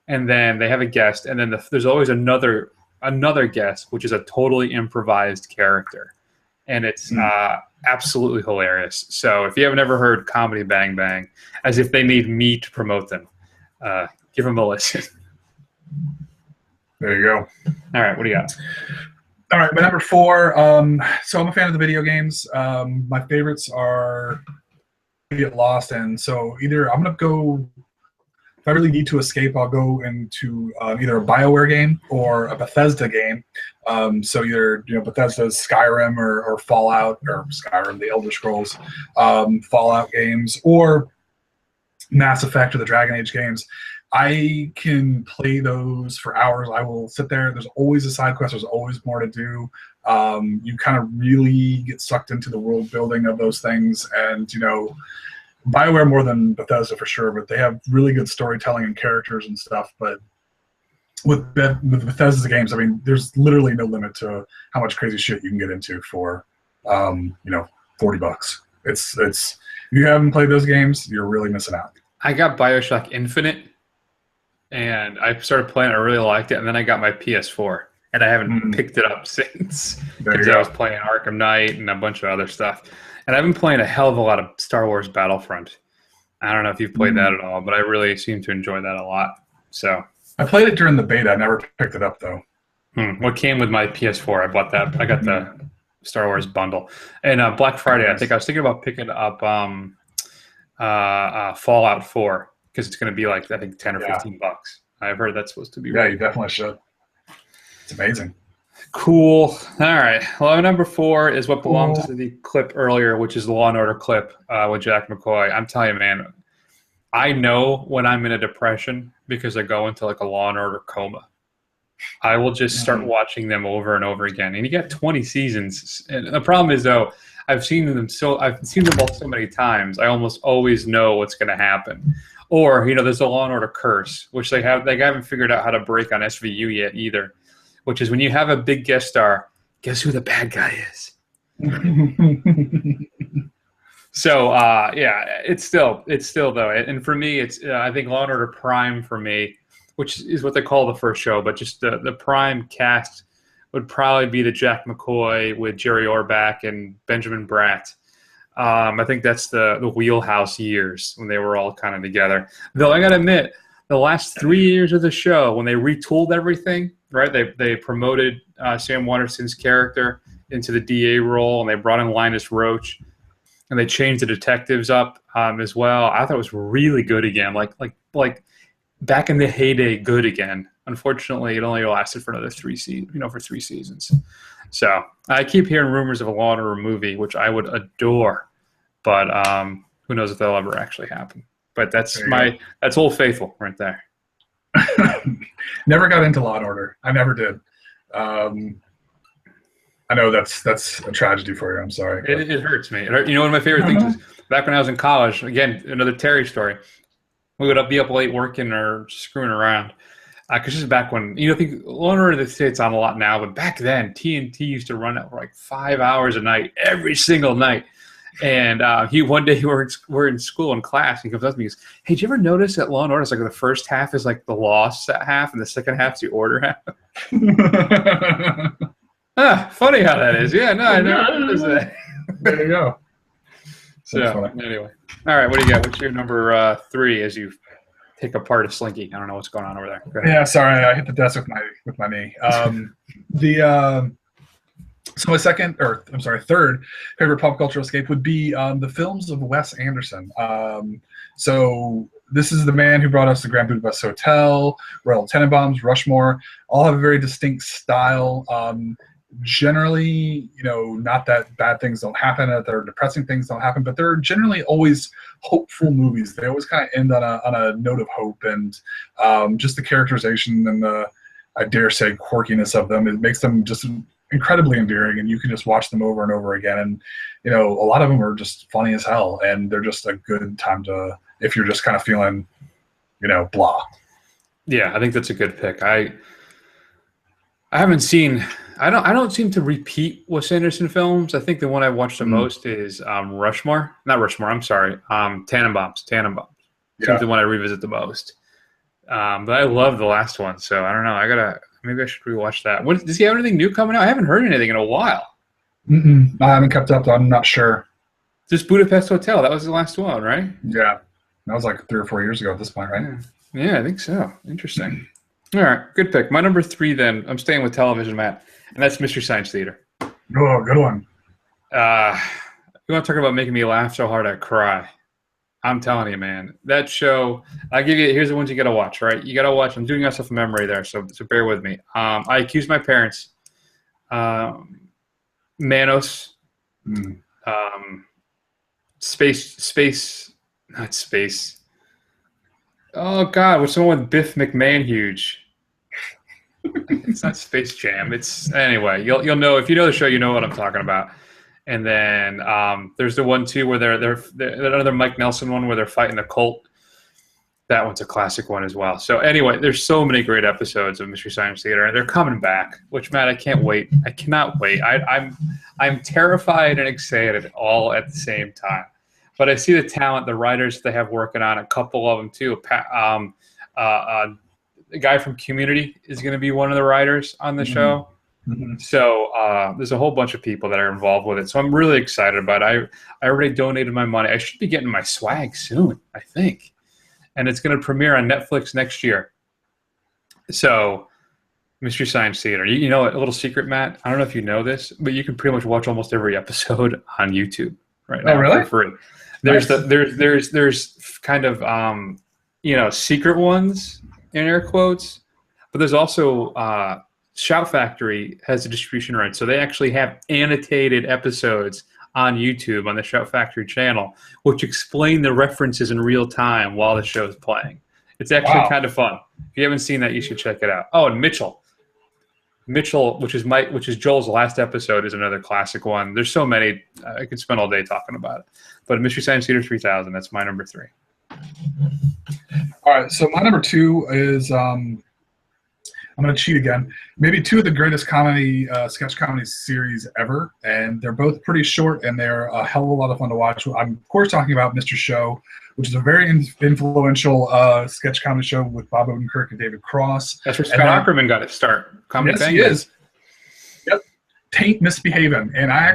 And then they have a guest. And then there's always another guest, which is a totally improvised character. And it's absolutely hilarious. So if you haven't ever heard Comedy Bang Bang, as if they need me to promote them, give them a listen. There you go. All right, what do you got? All right, my number 4. So I'm a fan of the video games. My favorites are Get Lost, and so either I'm gonna go. If I really need to escape, I'll go into either a BioWare game or a Bethesda game. So either Bethesda's Skyrim or Fallout, or Skyrim, the Elder Scrolls Fallout games, or Mass Effect or the Dragon Age games. I can play those for hours. I will sit there. There's always a side quest. There's always more to do. You kind of really get sucked into the world building of those things, and BioWare more than Bethesda for sure, but they have really good storytelling and characters and stuff. But with Bethesda's games, I mean, there's literally no limit to how much crazy shit you can get into for, $40. It's if you haven't played those games, you're really missing out. I got BioShock Infinite, and I started playing. I really liked it, and then I got my PS4, and I haven't picked it up since because I was playing Arkham Knight and a bunch of other stuff. And I've been playing a hell of a lot of Star Wars Battlefront. I don't know if you've played that at all, but I really seem to enjoy that a lot. So I played it during the beta. I never picked it up though. What came with my PS4? I bought that. I got the Star Wars bundle. And Black Friday, I think I was thinking about picking up Fallout 4 because it's going to be like I think $10 or $15. I've heard that's supposed to be. Yeah, you definitely should. It's amazing. Cool. All right. Well, number 4 is what belongs to the clip earlier, which is the Law and Order clip with Jack McCoy. I'm telling you, man, I know when I'm in a depression because I go into like a Law and Order coma. I will just start watching them over and over again. And you got 20 seasons. And the problem is, though, I've seen them all so many times. I almost always know what's going to happen. Or there's a Law and Order curse, which they haven't figured out how to break on SVU yet either. Which is when you have a big guest star, guess who the bad guy is? So it's still though, and for me, it's I think Law and Order Prime for me, which is what they call the first show, but just the Prime cast would probably be the Jack McCoy with Jerry Orbach and Benjamin Bratt. I think that's the wheelhouse years when they were all kind of together. Though I gotta admit, the last 3 years of the show, when they retooled everything, right? They promoted Sam Waterston's character into the DA role, and they brought in Linus Roach, and they changed the detectives up as well. I thought it was really good again, like back in the heyday, good again. Unfortunately, it only lasted for another 3 seasons. So I keep hearing rumors of a Law and Order movie, which I would adore, but who knows if that'll ever actually happen. But that's Old Faithful right there. Never got into Law and Order. I never did. I know that's a tragedy for you. I'm sorry. It hurts me. One of my favorite things is back when I was in college. Again, another Terry story. We would be up late working or screwing around. Because this is back when I think Law and Order it's on a lot now, but back then TNT used to run it for like 5 hours a night, every single night. And one day we're in school in class, and he comes up to me and goes, "Hey, did you ever notice that Law and Order is like the first half is like the Lost half, and the second half is the Order half?" Funny how that is. Yeah, no, I never noticed that. There you go. So anyway, all right, what do you got? What's your number 3 as you take apart a Slinky? I don't know what's going on over there. Yeah, sorry, I hit the desk with my knee. So my third favorite pop culture escape would be the films of Wes Anderson. So this is the man who brought us the Grand Budapest Hotel, Royal Tenenbaums, Rushmore. All have a very distinct style. Generally, not that bad things don't happen, that there are depressing things don't happen, but they're generally always hopeful movies. They always kind of end on a note of hope, and just the characterization and the, I dare say, quirkiness of them, it makes them just incredibly endearing, and you can just watch them over and over again. And a lot of them are just funny as hell, and they're just a good time to, if you're just kind of feeling blah. Yeah, I think that's a good pick. I haven't seen, I don't seem to repeat Wes Anderson films. I think the one I watched the most is Tannenbaums. Yeah. Seems the one I revisit the most. But I love the last one, so I don't know. Maybe I should rewatch that. Does he have anything new coming out? I haven't heard anything in a while. I haven't kept up, though. I'm not sure. Just Budapest Hotel. That was the last one, right? Yeah. That was like 3 or 4 years ago at this point, right? Yeah, I think so. Interesting. All right, good pick. My number 3 then, I'm staying with television, Matt, and that's Mystery Science Theater. Oh, good one. You want to talk about making me laugh so hard I cry. I'm telling you, man. That show, here's the ones you got to watch, right? You got to watch, I'm doing myself a memory there, so bear with me. I Accused My Parents. Manos. Not Space. Oh, God, what's the one with Biff McMahon-Huge? It's not Space Jam. Anyway, you'll know. If you know the show, you know what I'm talking about. And then there's the one, too, where they're another Mike Nelson one where they're fighting the cult. That one's a classic one as well. So anyway, there's so many great episodes of Mystery Science Theater, and they're coming back, which, Matt, I can't wait. I cannot wait. I'm terrified and excited all at the same time. But I see the talent, the writers they have working on, a couple of them, too. The guy from Community is going to be one of the writers on the show. Mm-hmm. So there's a whole bunch of people that are involved with it. So I'm really excited about it. I already donated my money. I should be getting my swag soon, I think. And it's going to premiere on Netflix next year. So Mystery Science Theater. You know, a little secret, Matt. I don't know if you know this, but you can pretty much watch almost every episode on YouTube right now for free. There's nice. There's kind of secret ones in air quotes, but there's also Shout Factory has the distribution rights, so they actually have annotated episodes on YouTube on the Shout Factory channel, which explain the references in real time while the show is playing. It's actually kind of fun. If you haven't seen that, you should check it out. Oh, and Mitchell, which is Joel's last episode, is another classic one. There's so many. I could spend all day talking about it. But Mystery Science Theater 3000, that's my number 3. All right, so my number 2 is I'm going to cheat again. Maybe 2 of the greatest sketch comedy series ever, and they're both pretty short, and they're a hell of a lot of fun to watch. I'm, of course, talking about Mr. Show, which is a very influential sketch comedy show with Bob Odenkirk and David Cross. That's where Scott Ackerman got his start. Yes, he is. Yep. Taint Misbehaving. And I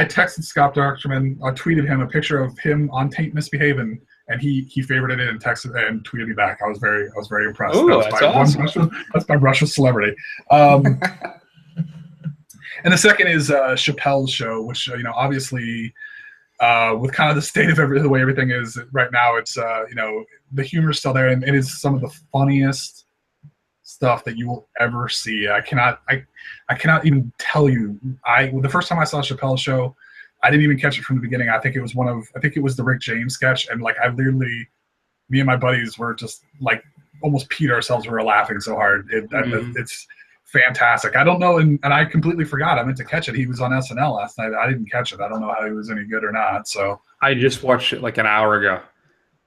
texted Scott Ackerman, I tweeted him a picture of him on Taint Misbehaving, and he favorited it and texted and tweeted me back. I was very impressed. Ooh, that's awesome. That's my brush with celebrity. And the second is Chappelle's Show, which obviously with kind of the state of the way everything is right now, it's the humor's still there, and it is some of the funniest stuff that you will ever see. I cannot even tell you. The first time I saw Chappelle's Show, I didn't even catch it from the beginning. I think it was the Rick James sketch, and me and my buddies were just like almost peed ourselves. We were laughing so hard. It's fantastic. I don't know, and I completely forgot. I meant to catch it. He was on SNL last night. I didn't catch it. I don't know how he was any good or not. So I just watched it like an hour ago,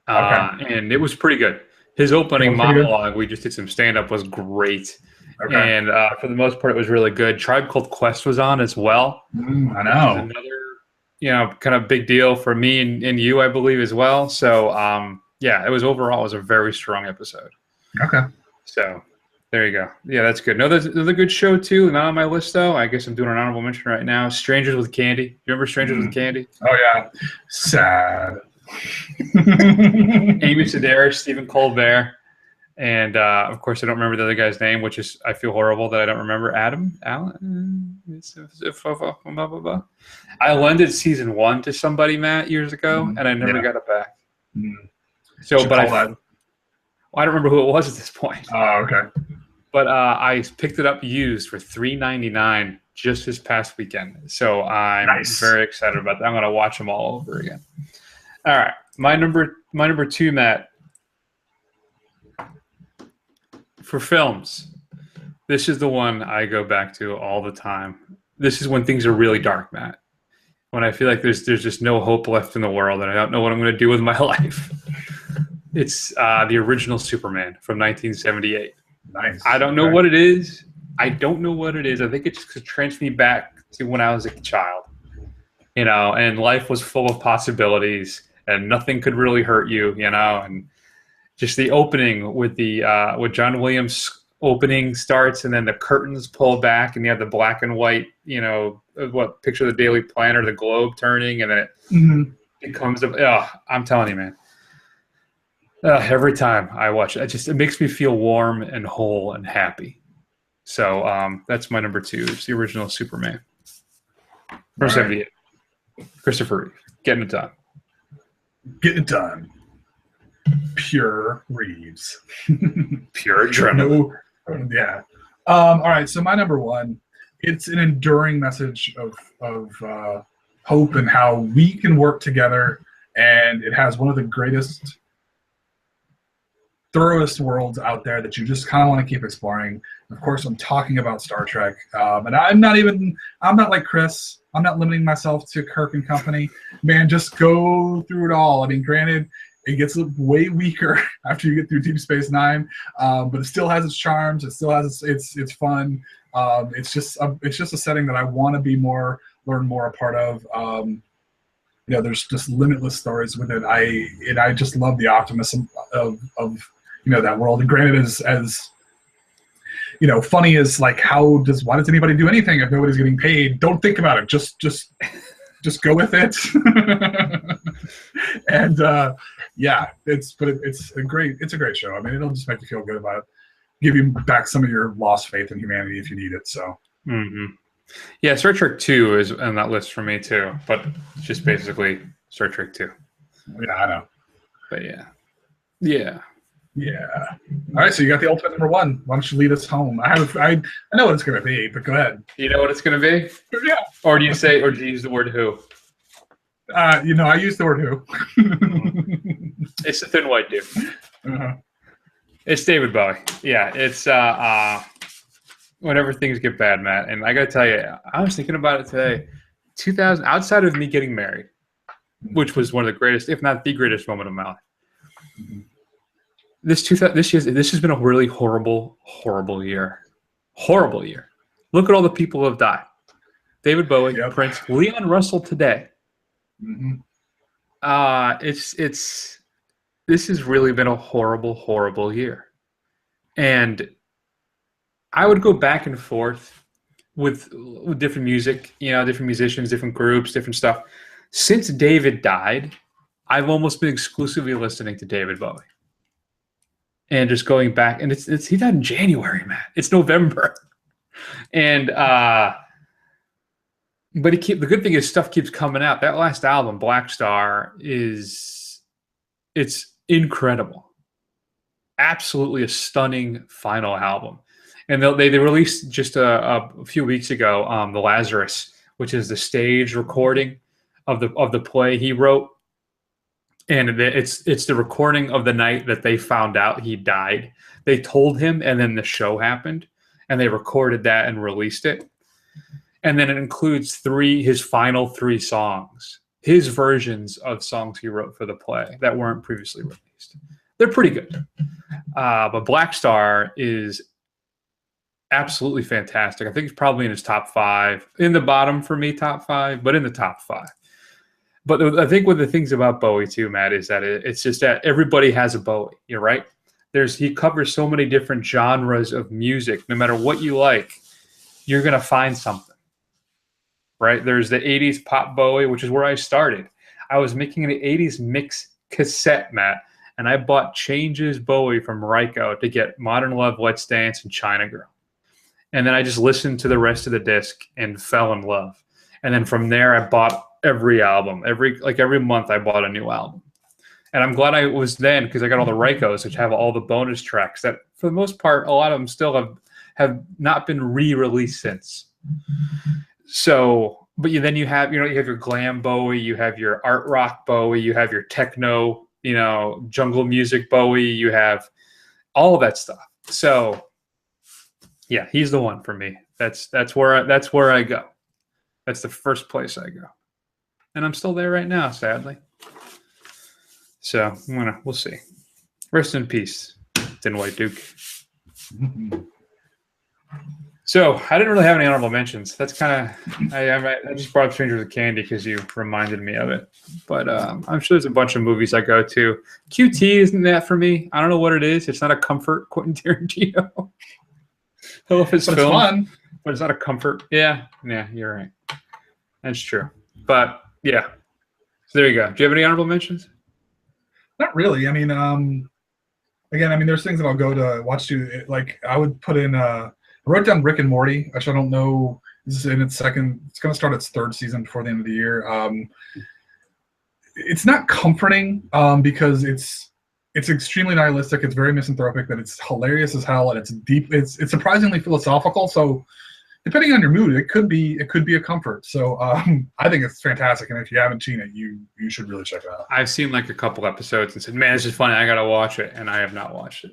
and it was pretty good. His opening monologue, we just did some stand-up, was great. Okay. And for the most part, it was really good. Tribe Called Quest was on as well. I know. Another, kind of big deal for me and you, I believe, as well. So, it was a very strong episode. Okay. So, there you go. Yeah, that's good. No, there's a good show, too. Not on my list, though. I guess I'm doing an honorable mention right now. Strangers with Candy. You remember Strangers with Candy? Oh, yeah. Sad. Amy Sedaris, Stephen Colbert, and of course I don't remember the other guy's name, which is I feel horrible that I don't remember. Alan. I lended season 1 to somebody, Matt, years ago, and I never got it back. So, but I don't remember who it was at this point. Oh, okay. But I picked it up used for $3.99 just this past weekend. So I'm very excited about that. I'm going to watch them all over again. All right, my number 2, Matt. For films, this is the one I go back to all the time. This is when things are really dark, Matt. When I feel like there's just no hope left in the world, and I don't know what I'm going to do with my life. It's the original Superman from 1978. Nice. I don't know what it is. I think it just transfers me back to when I was a child. And life was full of possibilities, and nothing could really hurt you, and just the opening with with John Williams' opening starts, and then the curtains pull back, and you have the black and white, picture of the Daily Planet or the globe turning, and then it becomes I'm telling you, man. Every time I watch it, it makes me feel warm and whole and happy. So that's my number 2. It's the original Superman from '78. Christopher Reeve, getting it done. Getting it done. Pure Reeves. Pure adrenaline. Yeah. All right. So my number 1, it's an enduring message of hope and how we can work together, and it has one of the greatest, thoroughest worlds out there that you just kind of want to keep exploring. Of course, I'm talking about Star Trek, and I'm not like Chris. I'm not limiting myself to Kirk and company. Man, just go through it all. I mean, granted, it gets way weaker after you get through Deep Space Nine, but it still has its charms. It still has its fun. It's just a setting that I want to learn more a part of. There's just limitless stories with it. I just love the optimism of that world. And granted, as funny as like why does anybody do anything if nobody's getting paid? Don't think about it. Just go with it. And it's a great show. I mean, it'll just make you feel good about it, give you back some of your lost faith in humanity if you need it. So. Mm-hmm. Yeah, Star Trek 2 is on that list for me too, but it's just basically Star Trek 2. Yeah, I know. But yeah. All right, so you got the ultimate number 1. Why don't you lead us home? I know what it's going to be, but go ahead. You know what it's going to be? Yeah. Or do you use the word who? I use the word who. It's the thin white dude. Uh-huh. It's David Bowie. Yeah, it's whenever things get bad, Matt. And I got to tell you, I was thinking about it today. 2000, outside of me getting married, which was one of the greatest, if not the greatest moment of my life. This has been a really horrible year. Horrible year. Look at all the people who have died. David Bowie, Prince, Leon Russell today. Mm-hmm. This has really been a horrible year. And I would go back and forth with different music, different musicians, different groups, different stuff. Since David died, I've almost been exclusively listening to David Bowie. And just going back, and he died in January, man. It's November. And but the good thing is stuff keeps coming out. That last album, Black Star, it's incredible. Absolutely a stunning final album. And they released just a few weeks ago The Lazarus, which is the stage recording of the play he wrote. And it's the recording of the night that they found out he died. They told him, and then the show happened, and they recorded that and released it. And then it includes his final 3 songs, his versions of songs he wrote for the play that weren't previously released. They're pretty good. But Black Star is absolutely fantastic. I think it's probably in his top 5. In the bottom for me, top 5, but in the top 5. But I think one of the things about Bowie too, Matt, is that it's just that everybody has a Bowie. You're right. He covers so many different genres of music. No matter what you like, you're gonna find something. Right? There's the 80s pop Bowie, which is where I started. I was making an 80s mix cassette, Matt, and I bought Changes Bowie from Ryko to get Modern Love, Let's Dance, and China Girl. And then I just listened to the rest of the disc and fell in love. And then from there, I bought every album. Every month, I bought a new album. And I'm glad I was then, because I got all the Rykos, which have all the bonus tracks that, for the most part, a lot of them still have not been re-released since. So, but then you have your glam Bowie, you have your art rock Bowie, you have your techno, jungle music Bowie, you have all of that stuff. So, yeah, he's the one for me. That's where I go. That's the first place I go, and I'm still there right now, sadly. So we'll see. Rest in peace, Thin White Duke. So I didn't really have any honorable mentions. That's kind of I just brought up Stranger with Candy because you reminded me of it. But I'm sure there's a bunch of movies I go to. QT isn't that for me. I don't know what it is. It's not a comfort, Quentin Tarantino. I love his film, fun, but it's not a comfort. Yeah, you're right. That's true. But yeah, so there you go. Do you have any honorable mentions? Not really. I mean, again, I mean, there's things that I'll go to watch too. Like I would put in. I wrote down Rick and Morty, which I don't know. This is in its second. It's going to start its third season before the end of the year. It's not comforting because it's extremely nihilistic. It's very misanthropic, but it's hilarious as hell, and it's deep. It's surprisingly philosophical. So, depending on your mood, it could be a comfort. So, I think it's fantastic, and if you haven't seen it, you should really check it out. I've seen like a couple episodes and said, "Man, this is funny. I gotta watch it," and I have not watched it.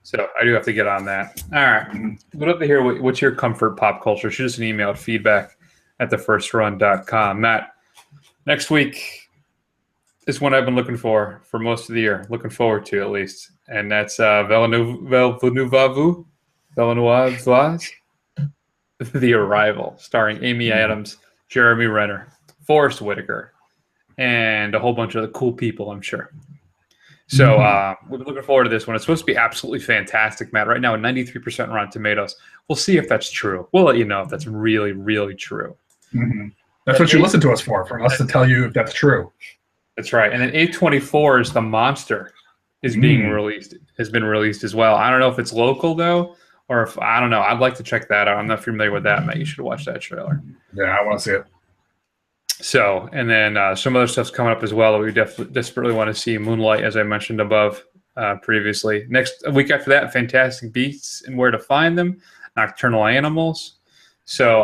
So I do have to get on that. All right, we'd love to hear what's your comfort pop culture. Shoot us an email at feedback@thefirstrun.com. Matt, next week is one I've been looking for most of the year, looking forward to at least, and that's Villeneuve, The Arrival, starring Amy Adams, Jeremy Renner, Forrest Whitaker, and a whole bunch of the cool people, I'm sure. So we've been looking forward to this one. It's supposed to be absolutely fantastic, Matt. Right now, 93% Rotten Tomatoes. We'll see if that's true. We'll let you know if that's really, really true. Mm-hmm. That's what you listen to us for us to tell you if that's true. That's right. And then A24's The Monster is being released. Has been released as well. I don't know if it's local though, or if I don't know. I'd like to check that out. I'm not familiar with that, Matt. You should watch that trailer. Yeah, I want to see it. So, and then some other stuff's coming up as well that we desperately want to see. Moonlight, as I mentioned above previously. Next week after that, Fantastic Beasts and Where to Find Them, Nocturnal Animals. So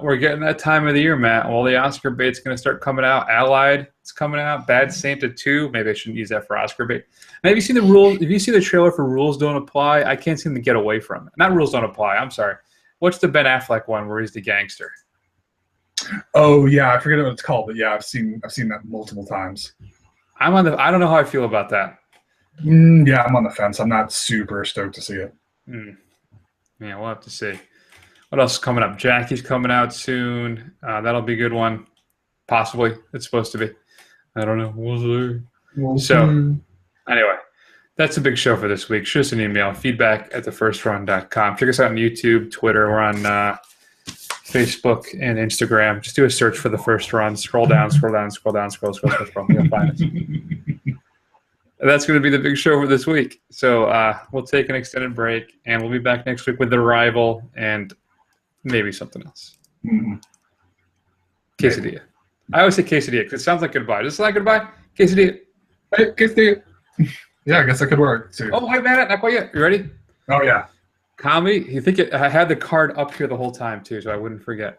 we're getting that time of the year, Matt. Well, the Oscar bait's going to start coming out. Allied, it's coming out. Bad Santa 2. Maybe I shouldn't use that for Oscar bait. Now, have you seen the rules? If you see the trailer for Rules Don't Apply, I can't seem to get away from it. Not Rules Don't Apply. I'm sorry. What's the Ben Affleck one where he's the gangster? Oh yeah, I forget what it's called, but yeah, I've seen that multiple times. I don't know how I feel about that. Yeah, I'm on the fence. I'm not super stoked to see it. Yeah, we'll have to see. What else is coming up? Jackie's coming out soon. That'll be a good one. Possibly. It's supposed to be. I don't know. We'll see. So, anyway, that's a big show for this week. Shoot us an email, feedback@thefirstrun.com. Check us out on YouTube, Twitter. We're on Facebook and Instagram. Just do a search for The First Run. Scroll down. You'll find us. That's going to be the big show for this week. So we'll take an extended break, and we'll be back next week with The Arrival and maybe something else. Quesadilla. I always say quesadilla because it sounds like goodbye. Does it sound like goodbye? Quesadilla. Hey, quesadilla. Yeah, I guess that could work too. Oh, wait, man, not quite yet. You ready? Oh, yeah. Comedy. I had the card up here the whole time too, so I wouldn't forget.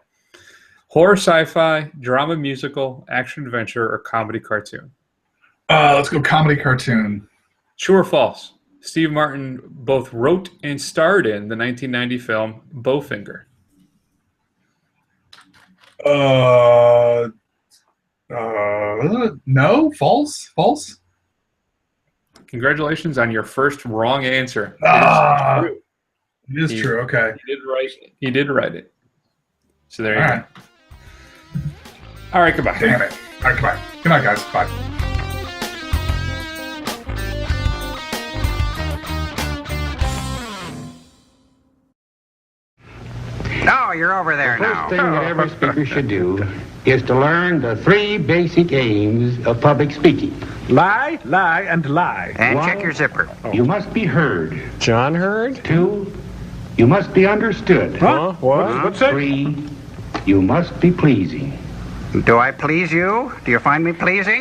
Horror, sci-fi, drama, musical, action, adventure, or comedy cartoon. Let's go comedy cartoon. True or false? Steve Martin both wrote and starred in the 1990 film Bowfinger. No, false. Congratulations on your first wrong answer. It is true. Okay. He did write it. So there you go. All right, goodbye. Damn it. All right, goodbye. Good night, guys. Bye. Oh, you're over there now. The first thing that every speaker should do is to learn the 3 basic aims of public speaking. Lie, lie, and lie. And check your zipper. You must be heard. John heard? 2, you must be understood. Huh? What? What's that? 3, you must be pleasing. Do I please you? Do you find me pleasing?